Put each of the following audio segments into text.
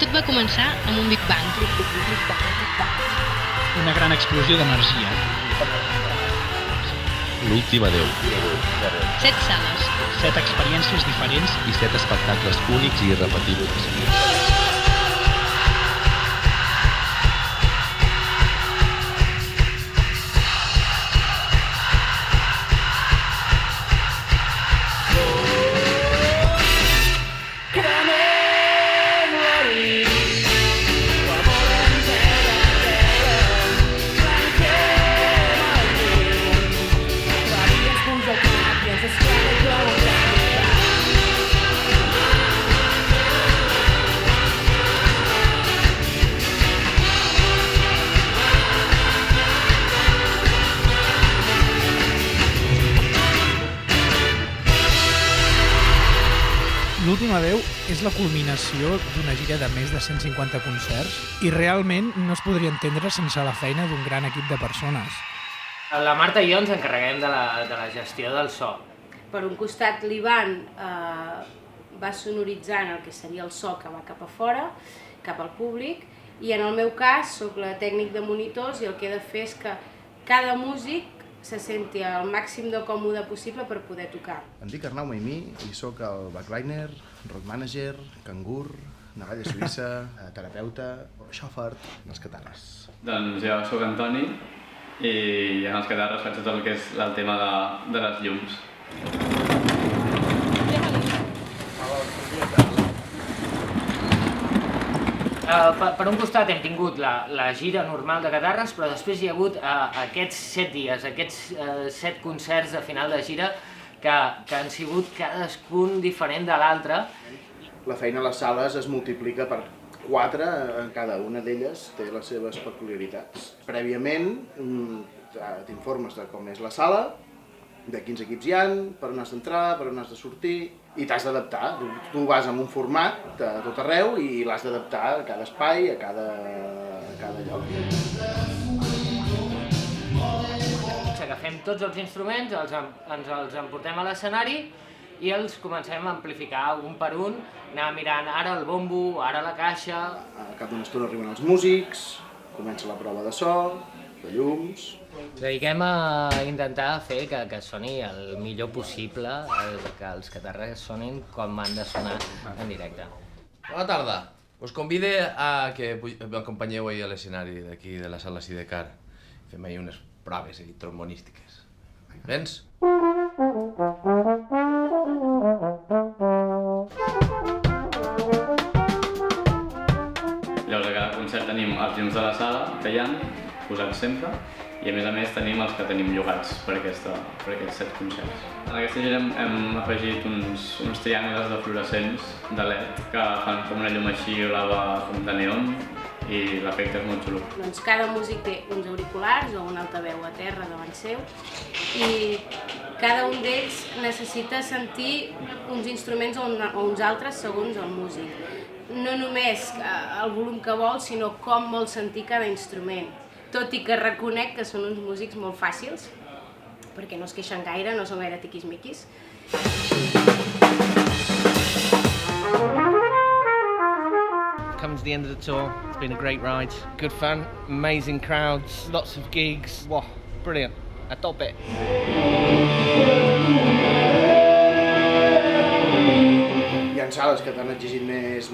Tot va començar amb un Big Bang. Una gran explosió d'energia. L'últim adeu. 7 sales. 7 experiències diferents. I 7 espectacles únics i irrepetibles. L'últim adeu és la culminació d'una gira de més de 150 concerts i realment no es podria entendre sense la feina d'un gran equip de persones. La Marta i jo ens encarreguem de la gestió del so. Per un costat, l'Ivan va sonoritzant el que seria el so que va cap a fora, cap al públic, i en el meu cas soc la tècnic de monitors i el que he de fer és que cada músic se senti el màxim de còmode possible per poder tocar. Em dic Arnau Maimí i sóc el backliner, road manager, cangur, navalla suïssa, terapeuta, xòfer dels Catarres. Doncs jo sóc Antoni i en els Catarres faig tot el que és el tema de les llums. Per un costat hem tingut la gira normal de Catarres, però després hi ha hagut aquests 7 dies, aquests 7 concerts de final de gira que han sigut cadascun diferent de l'altre. La feina a les sales es multiplica per 4, cada una d'elles té les seves peculiaritats. Prèviament t'informes de com és la sala, de quins equips hi ha, per on has d'entrar, per on has de sortir, i t'has d'adaptar. Tu vas amb un format a tot arreu i l'has d'adaptar a cada espai, a cada lloc. Agafem tots els instruments, ens els emportem a l'escenari i els comencem a amplificar un per un, anar mirant ara el bombo, ara la caixa. A cap d'una estona arriben els músics, comença la prova de so, de llums. Ens dediquem a intentar fer que soni el millor possible, que els Catarres sonin com han de sonar en directe. Bona tarda. Us convide a que m'acompanyeu a l'escenari d'aquí de la sala Sidecar. Fem ahir unes proves trombonístiques. Vens? Llavors a cada concert tenim els llums de la sala que hi ha, posats sempre, i a més tenim els que tenim llogats per aquests 7 concerts. En aquesta gira hem afegit uns triangles de fluorescents de LED que fan com una llum així blava com de neon i l'efecte és molt xulo. Doncs cada músic té uns auriculars o un altaveu a terra davant seu i cada un d'ells necessita sentir uns instruments o uns altres segons el músic. No només el volum que vol, sinó com vol sentir cada instrument. Tot i que reconec que són uns músics molt fàcils, perquè no es queixen gaire, no són gaire tiquismiquis. Comes the end of the tour. It's been a great ride. Good fun, amazing crowds, lots of gigs. Wow, brilliant. A tope. Hi ha sales que t'han exigit més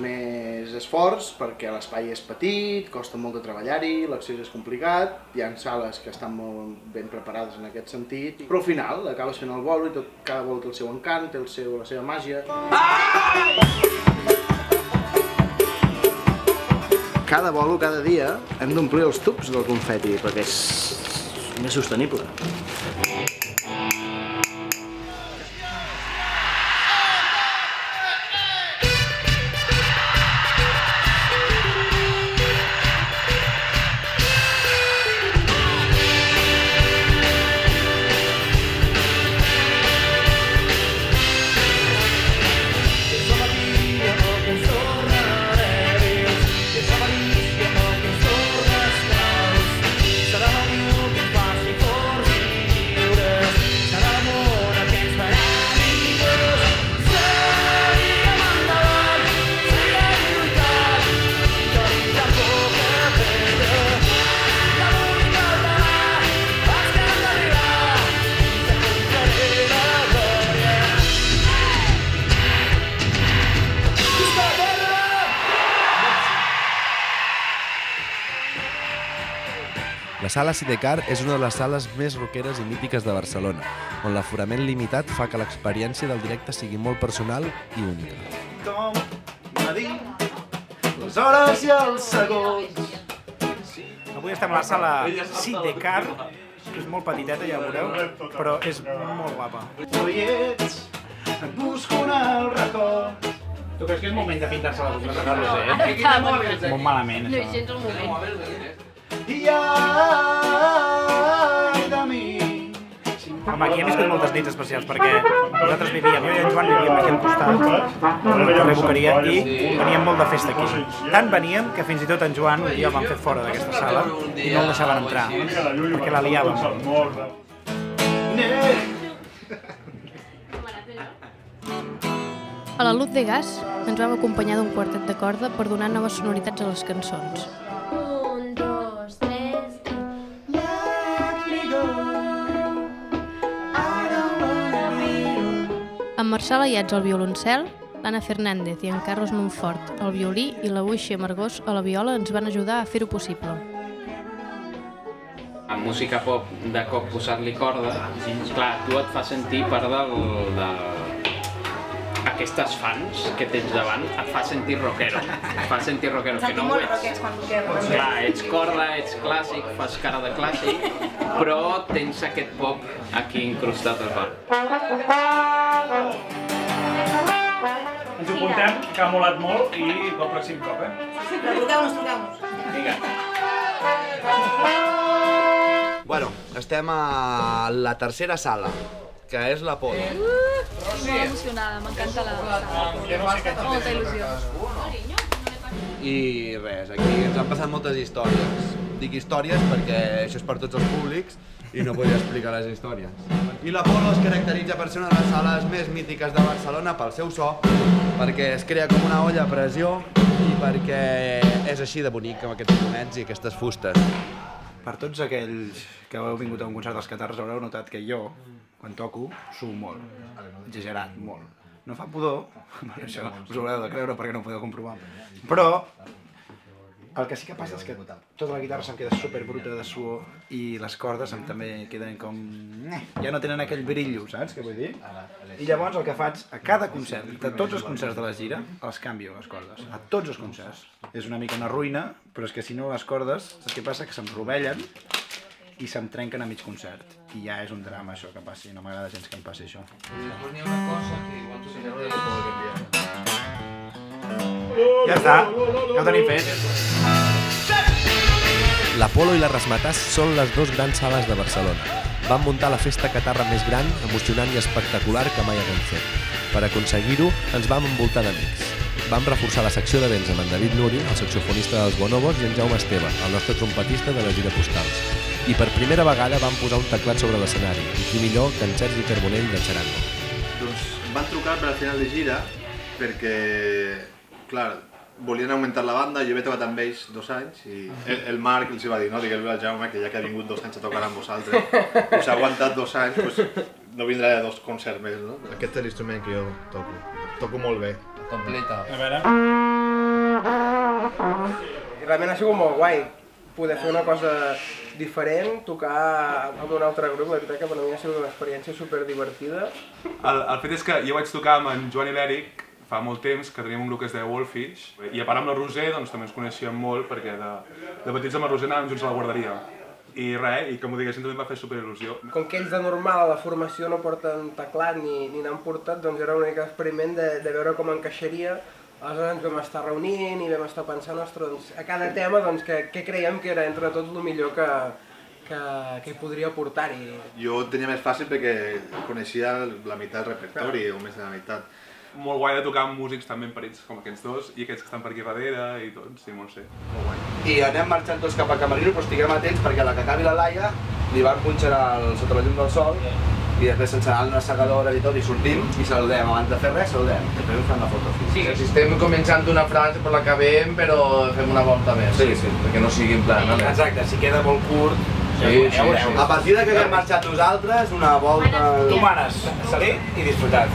esforç perquè l'espai és petit, costa molt de treballar-hi, l'accés és complicat. Hi ha sales que estan molt ben preparades en aquest sentit, però al final acabes fent el bolo i cada bolo té el seu encant, té la seva màgia. Cada bolo, cada dia, hem d'omplir els tubs del confeti perquè és més sostenible. Sarà la mia che passi fuori La sala Sidecar és una de les sales més rockeres i mítiques de Barcelona, on l'aforament limitat fa que l'experiència del directe sigui molt personal i única. Com a dir les hores i els segons. Avui estem a la sala Sidecar, que és molt petiteta, ja ho veureu, però és molt guapa. No hi ets, et busco en el record. Tu creus que és moment de pintar-se les ungles a Carlos, Molt malament, No això. és gens el moment. I ai de mi. Home, aquí hem viscut moltes nits especials, perquè nosaltres vivíem, jo i en Joan vivíem aquí al costat, al carrer Boqueria, i veníem molt de festa aquí. Tant veníem que fins i tot en Joan un dia el van fer fora d'aquesta sala i no el deixaven entrar, perquè la liàvem. A la Luz de Gas ens vam acompanyar d'un quartet de corda per donar noves sonoritats a les cançons. 1, 2, 3... En Marçal Ayats al violoncel, l'Anna Fernández i en Carlos Montfort al violí i la Uixia Margós a la viola ens van ajudar a fer-ho possible. A música pop de cop posar-li corda, clar, tu et fa sentir part aquestes fans que tens davant, et fa sentir rockero, que no ho ets. Clar, ets corda, ets clàssic, fas cara de clàssic, però tens aquest pop aquí incrustat al bar. Ens ho apuntem, que ha molat molt i pel pròxim cop, Però truqueu-nos. Vinga. Bueno, estem a la tercera sala, que és l'Apolo. Estic molt emocionada, m'encanta la sala. Molta il·lusió. I res, aquí ens han passat moltes històries. Dic històries perquè això és per tots els públics i no podria explicar les històries. I l'Apolo es caracteritza per ser una de les sales més mítiques de Barcelona pel seu so, perquè es crea com una olla a pressió i perquè és així de bonic amb aquests fonets i aquestes fustes. Per tots aquells que heu vingut a un concert dels Catarres haureu notat que jo, quan toco, suo molt, exagerat, molt. No fa pudor, això us ho haureu de creure perquè no ho podeu comprovar, però el que sí que passa és que tota la guitarra se'm queda superbruta de suor i les cordes també queden com... ja no tenen aquell brillo, saps què vull dir? I llavors el que faig a cada concert, de tots els concerts de la gira, els canvio les cordes, a tots els concerts. És una mica una ruïna, però és que si no les cordes, saps què passa? Que se'm rovellen i se'm trenquen a mig concert. I ja és un drama això que passi, no m'agrada gens que em passi això. Després n'hi ha una cosa que igual tu senyora de l'Apolo que enviem. Ja està, ja ho tenim fet. L'Apolo i la Razzmatazz són les dues grans sales de Barcelona. Van muntar la festa catarra més gran, emocionant i espectacular que mai haguem fet. Per aconseguir-ho, ens vam envoltar d'amics. Vam reforçar la secció de vents amb en David Nuri, el saxofonista dels Bonobos, i en Jaume Esteve, el nostre trompetista de la gira Postals. I per primera vegada vam posar un teclat sobre l'escenari, i qui millor que en Sergi Carbonell de Charango. Doncs van trucar per al final de gira perquè, clar, volien augmentar la banda, jo havia tocat amb ells 2 anys i el Marc els va dir, no, digueu-li al Jaume que ja que ha vingut 2 anys a tocar amb vosaltres, us ha aguantat 2 anys, doncs no vindrà a 2 concerts més, no? Aquest és l'instrument que jo toco, toco molt bé. Completa. A veure. Realment ha sigut molt guai poder fer una cosa diferent, tocar amb un altre grup, la veritat que per mi ha sigut una experiència superdivertida. El fet és que jo vaig tocar amb en Joan i l'Eric fa molt temps, que teníem un grup que es deia Wolfish, i a part amb la Roser doncs, també ens coneixíem molt perquè de petits amb la Roser anàvem junts a la guarderia. I res, i que m'ho diguessin també em va fer superil·lusió. Com que ells de normal a la formació no porten teclat ni n'han portat, doncs era un únic experiment de veure com encaixaria. Aleshores ens vam estar reunint i vam estar pensant, ostres, doncs, a cada tema doncs, què creiem que era entre tots el millor que hi podria aportar-hi. Jo ho tenia més fàcil perquè coneixia la meitat del repertori, o més de la meitat. Molt guai de tocar amb músics tan ben parits com aquests dos i aquests que estan per aquí darrere i tot, sí, molt sé, molt guai. I anem marxant tots cap a Camerino, però estiguem atents perquè a la que acabi la Laia li van punxar sota la llum del sol i després s'encenaran unes segadores i tot i sortim i saludem. Abans de fer res, saludem. Després ens fan la foto. Sí, si estem començant una frase per la que acabem, però fem una volta més. Sí, sí. Perquè no sigui en plan... Exacte, si queda molt curt... Sí. A partir de que haguem marxat nosaltres, una volta... Tu manes, salir i disfrutat.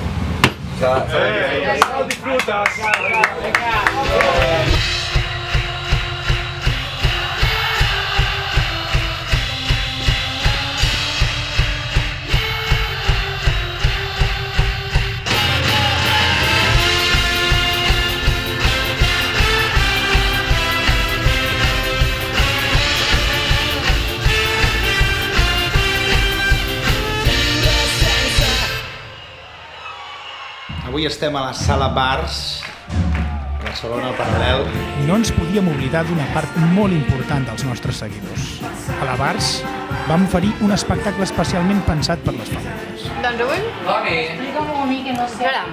Disfrutas! Avui estem a la Sala Bars, a Barcelona, al Paral·lel. No ens podíem oblidar d'una part molt important dels nostres seguidors. A la Bars vam oferir un espectacle especialment pensat per les famílies. Doncs avui serà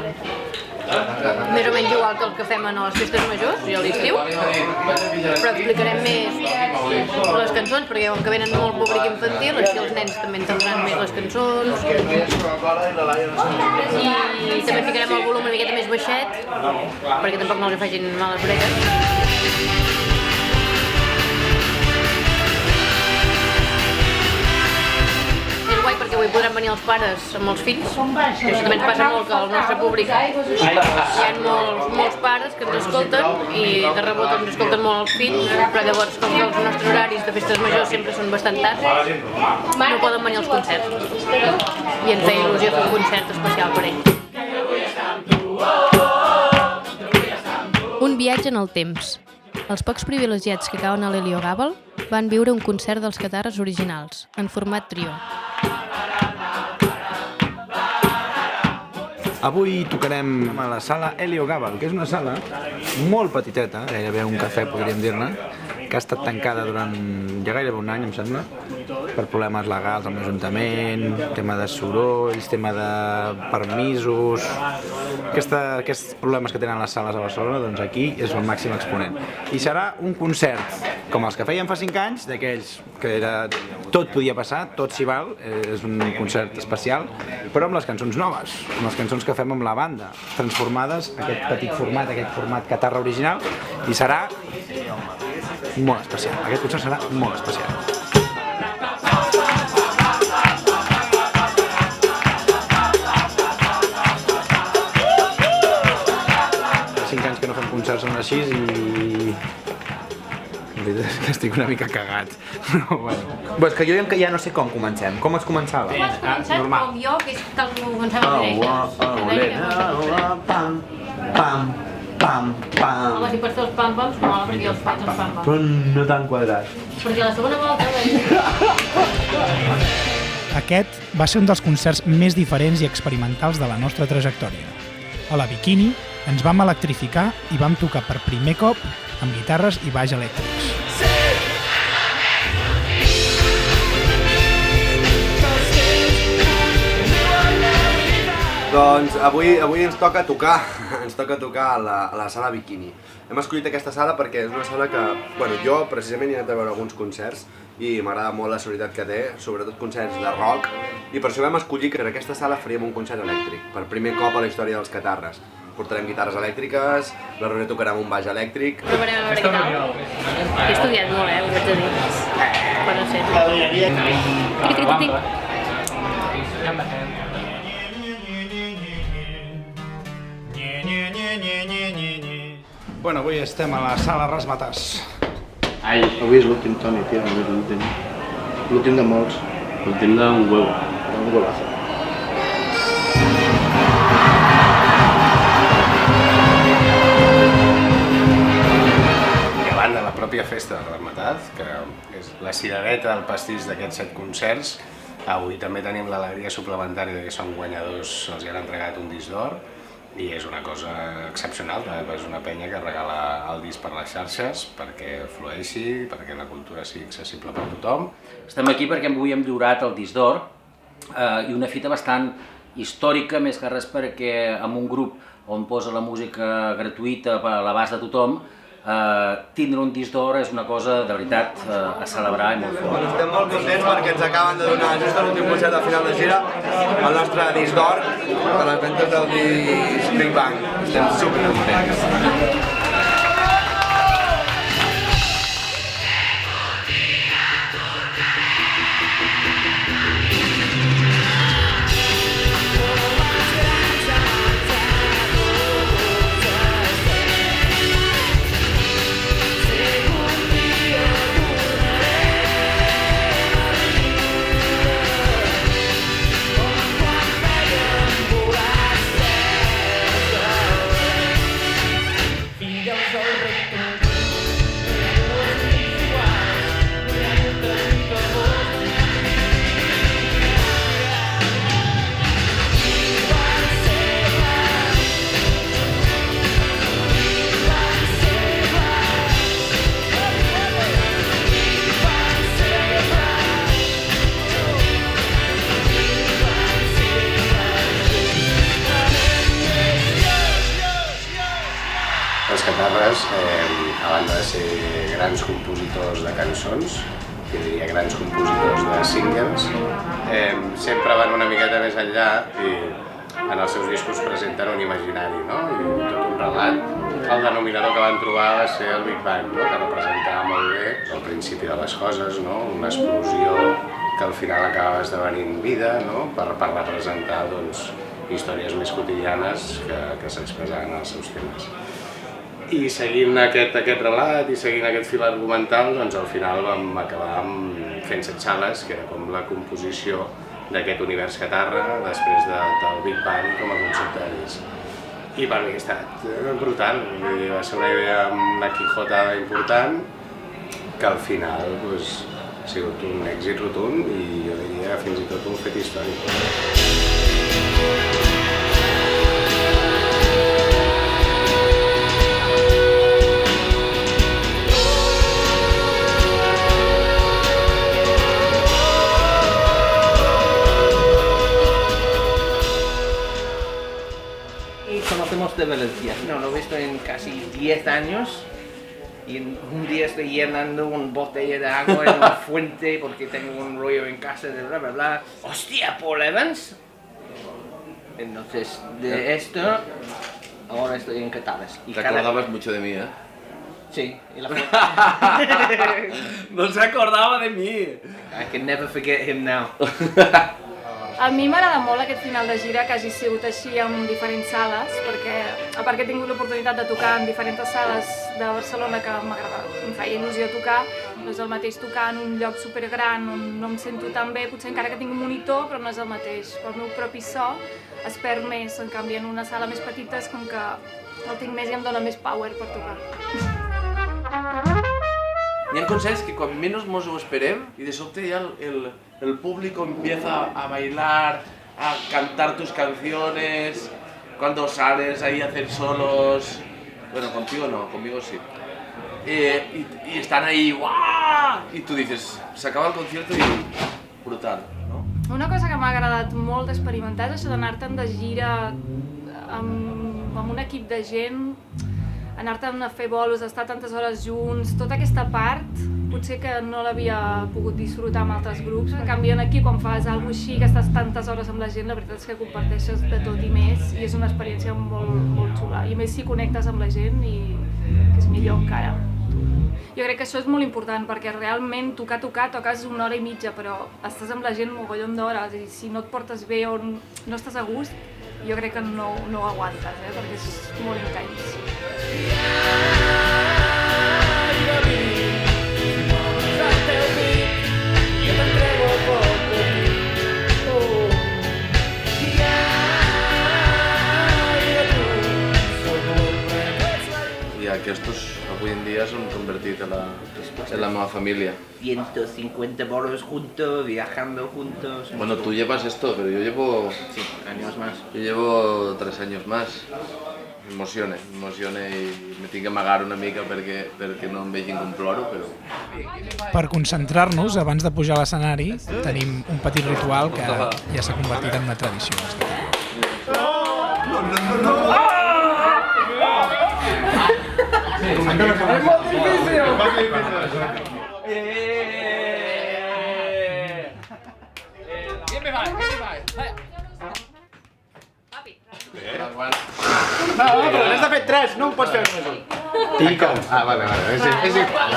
més o menys igual que el que fem a les festes majors i a l'estiu, però explicarem més les cançons, perquè veuen que venen molt públic infantil, així els nens també entendran més les cançons, i també ficarem el volum una miqueta més baixet, perquè tampoc no els facin males bregues. Perquè avui podran venir els pares amb els fills, que això també ens passa molt, que al nostre públic hi ha molts pares que ens escolten i de rebot ens escolten molt els fills, però llavors com que els nostres horaris de festes majors sempre són bastant tard, no poden venir als concerts i ens feia il·lusió fer un concert especial per ells. Un viatge en el temps. Els pocs privilegiats que cauen a l'Heliogàbal van viure un concert dels Catarres originals, en format trio. Avui tocarem a la sala Heliogàbal, que és una sala molt petiteta, gairebé un cafè podríem dir-ne, que ha estat tancada durant ja gairebé un any, em sembla, per problemes legals amb l'Ajuntament, tema de sorolls, tema de permisos... Aquests problemes que tenen les sales a Barcelona, doncs aquí és el màxim exponent. I serà un concert, com els que feien fa 5 anys, d'aquells que era... tot podia passar, tot s'hi val, és un concert especial, però amb les cançons noves, amb les cançons que fem amb la banda, transformades a aquest petit format, aquest format Catarra original, i serà molt especial. Aquest concert serà molt especial. Fa 5 anys que no fem concerts on així i... La veritat és que estic una mica cagat, però bueno. És que jo ja no sé com comencem. Com es començava? Com has començat com jo, que és tal com començava la Mireia. Pam, pam, pam, pam. Home, si pots fer els pam-pams, mola perquè jo els faig els pam-pams. Però no tan quadrats. Perquè la segona volta... Aquest va ser un dels concerts més diferents i experimentals de la nostra trajectòria. A la Bikini ens vam electrificar i vam tocar per primer cop amb guitarres i baix elèctrics. Doncs avui ens toca tocar a la sala Bikini. Hem escollit aquesta sala perquè és una sala que, bueno, jo precisament he anat a veure alguns concerts i m'agrada molt la sonoritat que té, sobretot concerts de rock, i per això vam escollir que en aquesta sala faríem un concert elèctric, per primer cop a la història dels Catarres. Portarem guitarres elèctriques, la Roser tocarà amb un baix elèctric. Provarem a veure què tal. He estudiat molt, us haig de dir. Quan no sé. Tic-tic-tic. Bueno, avui estem a la sala Rasmatàs. Avui és l'últim, Toni, tio, avui és l'últim. L'últim de molts. L'últim d'un huevo. Un huevazo. I a banda, la pròpia festa de Rasmatàs, que és la cirereta del pastís d'aquests 7 concerts, avui també tenim l'alegria suplementària que són guanyadors, els han entregat un disc d'or, i és una cosa excepcional, és una penya que regala el disc per les xarxes perquè flueixi, perquè la cultura sigui accessible per tothom. Estem aquí perquè avui hem lliurat el disc d'or i una fita bastant històrica, més que res perquè amb un grup on posa la música gratuïta a l'abast de tothom, tindre un disc d'or és una cosa de veritat a celebrar i molt fort. Estem molt contents perquè ens acaben de donar just a l'últim concert de final de gira el nostre disc d'or de les ventes del disc Big Bang. Estem supercontents. a banda de ser grans compositors de cançons, jo diria grans compositors de singles, sempre van una miqueta més enllà i en els seus discos presenten un imaginari, no? I tot un relat. El denominador que van trobar va ser el Big Bang, no? Que representava molt bé el principi de les coses, no? Una explosió que al final acaba esdevenint vida, no? Per representar doncs, històries més quotidianes que s'expressaven en els seus temes. I seguint aquest relat i seguint aquest fil argumental, doncs al final vam acabar fent 7 sales, que era com la composició d'aquest univers Catarra, després del Big Bang com a concepte de disc. I per mi ha estat brutal, va ser una idea amb una quijotada important, que al final ha sigut un èxit rotund i jo diria fins i tot un fet històric. Conocemos de Valencia. No, lo he visto en casi 10 años y un día estoy llenando una botella de agua en una fuente porque tengo un rollo en casa de bla bla bla. ¡Hostia, Paul Evans! Entonces, de esto, ahora estoy en Catales. Te acordabas mucho de mí, ¿eh? Sí, y la No se acordaba de mí. I can never forget him now. A mi m'agrada molt aquest final de gira que hagi sigut així en diferents sales, perquè a part que he tingut l'oportunitat de tocar en diferents sales de Barcelona que em feia il·lusió tocar, doncs el mateix tocar en un lloc supergran on no em sento tan bé, potser encara que tinc un monitor, però no és el mateix. El meu propi so es perd més, en canvi en una sala més petita és com que el tinc més i em dona més power per tocar. Hi ha concerts que quan menos nos ho esperem y de sobte ya el público empieza a bailar, a cantar tus canciones, cuando sales ahí a hacer solos. Bueno, contigo no, conmigo sí. Y están ahí, ¡guau! Y tú dices, se acaba el concierto y brutal, ¿no? Una cosa que m'ha agradat molt d'experimentar és això d'anar-te'n de gira amb un equip de gent, anar-te'n a fer bolos, estar tantes hores junts, tota aquesta part potser que no l'havia pogut disfrutar amb altres grups. En canvi, aquí, quan fas alguna cosa així, que estàs tantes hores amb la gent, la veritat és que comparteixes de tot i més, i és una experiència molt, molt xula. I a més si connectes amb la gent, i que és millor encara. Jo crec que això és molt important, perquè realment toques una hora i mitja, però estàs amb la gent mogollon d'hores, i si no et portes bé o no estàs a gust, jo crec que no ho aguantes, perquè és molt intens. Y aquestos avui en día son convertidos en la nueva familia. 150 bolos juntos, viajando juntos. Bueno, tú llevas esto, pero yo llevo... Sí, años más. Yo llevo 3 años más. M'emociona i me tinc que amagar una mica perquè no em vegin com ploro, però... Per concentrar-nos, abans de pujar a l'escenari, tenim un petit ritual que ja s'ha convertit en una tradició. És molt difícil! No, n'has de fer 3, no ho pots fer només un. Pica. Ah, vale, és igual.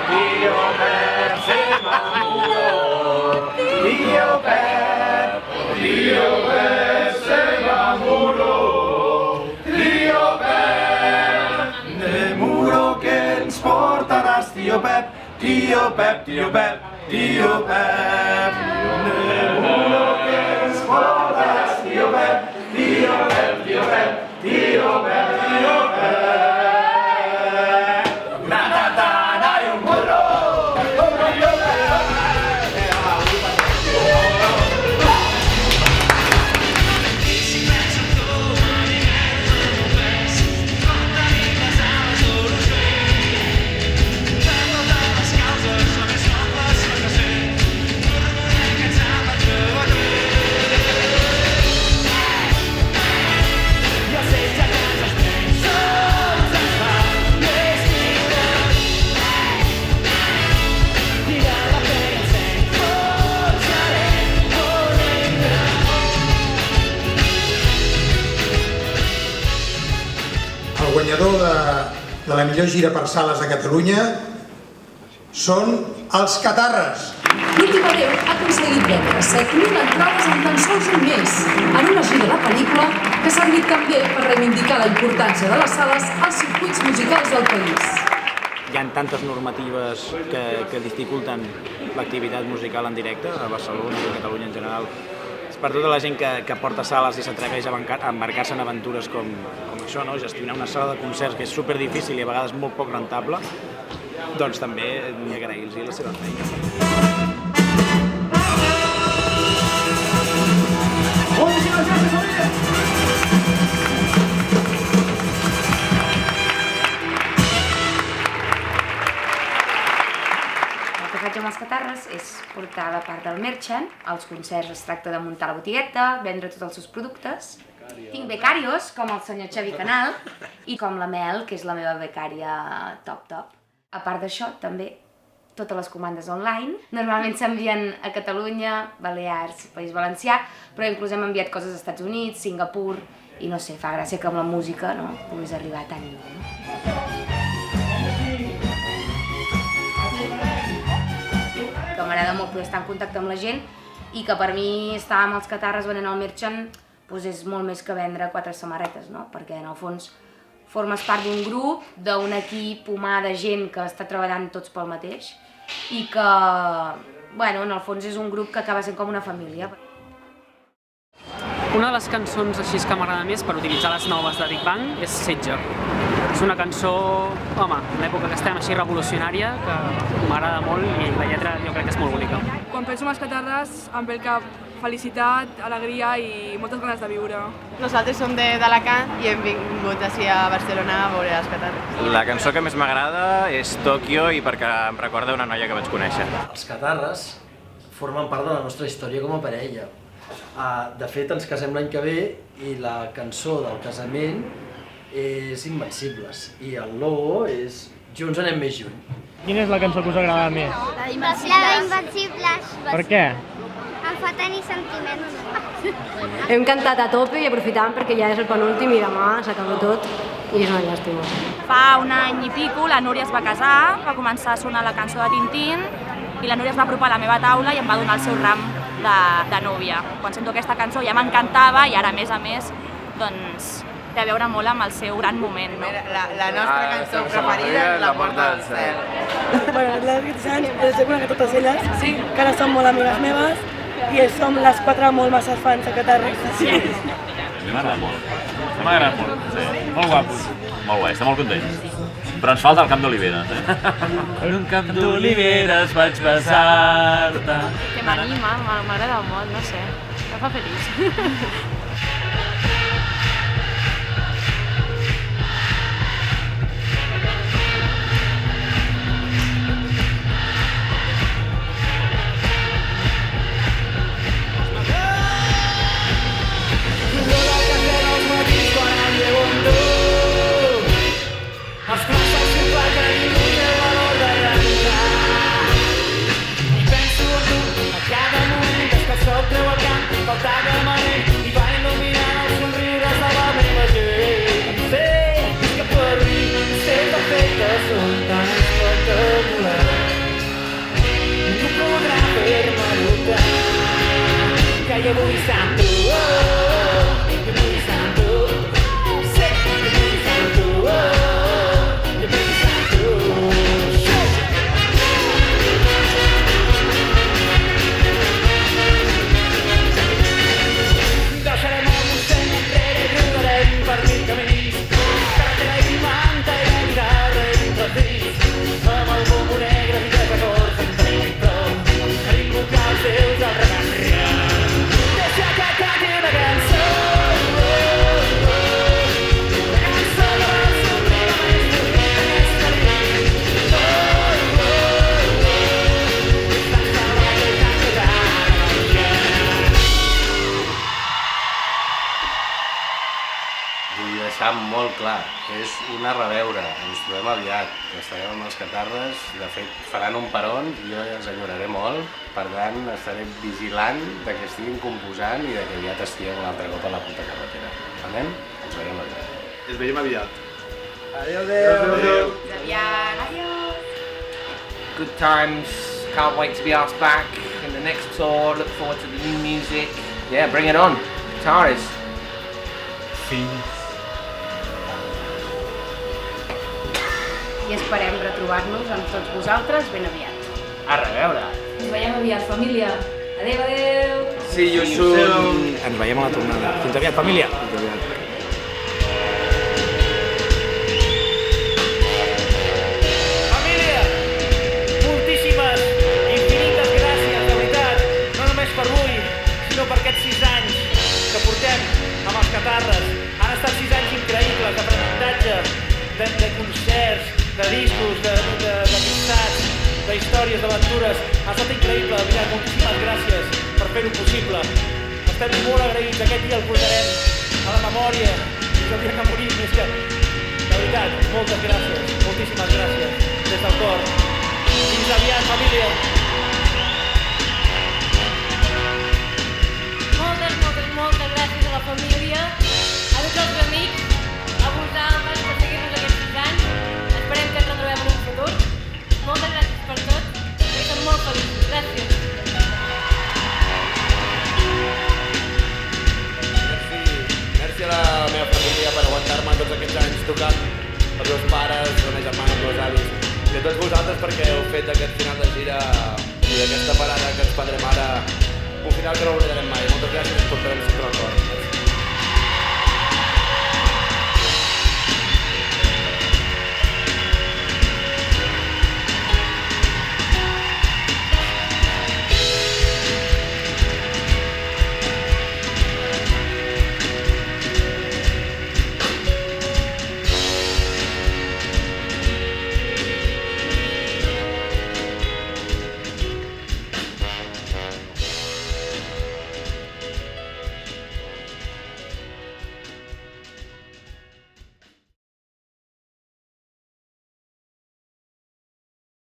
Tío Pep se maduró, tío Pep se maduró, tío Pep, De muro que ens portaràs, tío Pep, tío Pep, tío Pep, tío Pep. De muro que ens portaràs, tío Pep, tío Pep, tío Pep, tío Pep, tío Pep. de la millor gira per sales de Catalunya són els Catarres. L'últim adeu ha aconseguit vendre 7.000 entrades en tan sols un mes, en una gira de pel·lícula que ha servit també per reivindicar la importància de les sales als circuits musicals del país. Hi ha tantes normatives que dificulten l'activitat musical en directe a Barcelona i a Catalunya en general. Per tota la gent que porta sales i s'atreveix a embarcar-se en aventures com això, no? Gestionar una sala de concerts que és superdifícil i a vegades molt poc rentable, doncs també agrair-los la seva feina. El que faig amb els Catarres és portar la part del merchant, als concerts es tracta de muntar la botigueta, vendre tots els seus productes. Tinc becarios, com el senyor Xavi Canal, i com la Mel, que és la meva becària top. A part d'això, també, totes les comandes online. Normalment s'envien a Catalunya, Balears, País Valencià, però inclús hem enviat coses als Estats Units, Singapur, i no sé, fa gràcia que amb la música puguis arribar tan lluny. Que m'agrada molt poder estar en contacte amb la gent i que per mi estar amb els Catarres venent el merchant és molt més que vendre 4 samarretes, no? Perquè en el fons formes part d'un grup, d'un equip humà de gent que està treballant tots pel mateix i que, bueno, en el fons és un grup que acaba sent com una família. Una de les cançons així que m'agrada més per utilitzar les noves de Big Bang és Setge. És una cançó, home, en l'època que estem així revolucionària, que m'agrada molt i la lletra jo crec que és molt bonica. Quan penso en els Catarres em ve el cap felicitat, alegria i moltes ganes de viure. Nosaltres som d'Alacant i hem vingut ací a Barcelona a veure els Catarres. La cançó que més m'agrada és Tòquio i perquè em recorda una noia que vaig conèixer. Els Catarres formen part de la nostra història com a parella. De fet, ens casem l'any que ve i la cançó del casament és Invencibles i el logo és Junts anem més lluny. Quina és la cançó que us agrada més? La d'Invencibles. Per què? Em fa tenir sentiments. Hem cantat a tope i aprofitàvem perquè ja és el penúltim i demà s'acaba tot i és una llàstima. Fa un any i pico la Núria es va casar, va començar a sonar la cançó de Tintín i la Núria es va apropar a la meva taula i em va donar el seu ram de núvia. Quan sento aquesta cançó ja m'encantava i ara, a més, doncs té a veure molt amb el seu gran moment. No? La nostra cançó preferida és La porta del cel. Bueno, aquests anys les he conegut totes elles, que ara són molt amigues meves i som les 4 molt masses fans de Catarres. A mi m'agrada molt. M'agrada molt. Sí. Molt guapos. Molt guai, està molt content. Però ens falta el camp d'oliveres, En un camp d'oliveres vaig besar-te. Que m'anima, m'agrada molt, no sé, em fa feliç. Que vull sant tu, que vull sant tu, sé que vull sant tu, que vull sant tu. Deixarem el mossèn enrere i rodarem per mil camins, carretera i manta i la guitarra i l'imprevist, amb el bombo negre i de records en tenim prou, tenim vocals seus al regant. Deixar molt clar, és una reveure, ens trobem aviat, estarem amb els Catarres, de fet faran un peron, jo ja els enyoraré molt, per tant estaré vigilant de que estiguin composant i de que aviat estiguem un altre cop a la puta carretera. Anem? Ens veiem aviat. Ens veiem aviat. Adéu, adéu. Adiós. Good times. Can't wait to be asked back in the next tour. Look forward to the new music. Yeah, bring it on. Guitarist. Fins. I esperem retrobar-nos amb tots vosaltres ben aviat. A reveure. Ens veiem aviat, família. Adéu, adéu. See you soon. Ens veiem a la tornada. Fins aviat, família. Fins aviat. Família, moltíssimes, infinites gràcies, de veritat, no només per avui, sinó per aquests 6 anys que portem amb els Catarres. Han estat 6 anys increïbles d'aprenentatge, de concerts, de discos, d'amistats, d'històries, d'aventures. Ha estat increïble, de veritat, moltíssimes gràcies per fer-ho possible. Estem molt agraïts, aquest dia el portarem a la memòria, fins el dia que morim, és que, de veritat, moltes gràcies, moltíssimes gràcies, des del cor. Fins aviat, família! Moltes gràcies a la família, a tots els amics, a vosaltres per seguir-nos aquests 6 anys. Esperem que ens retrobem en un futur. Moltes gràcies per tot. Estem molt feliços. Gràcies. Merci a la meva família per aguantar-me tots aquests anys tocant, els meus pares, la meva germana, els meus avis, i a tots vosaltres perquè heu fet d'aquest final de gira i d'aquesta parada que ens prendrem ara un final que no oblidarem mai. Moltes gràcies.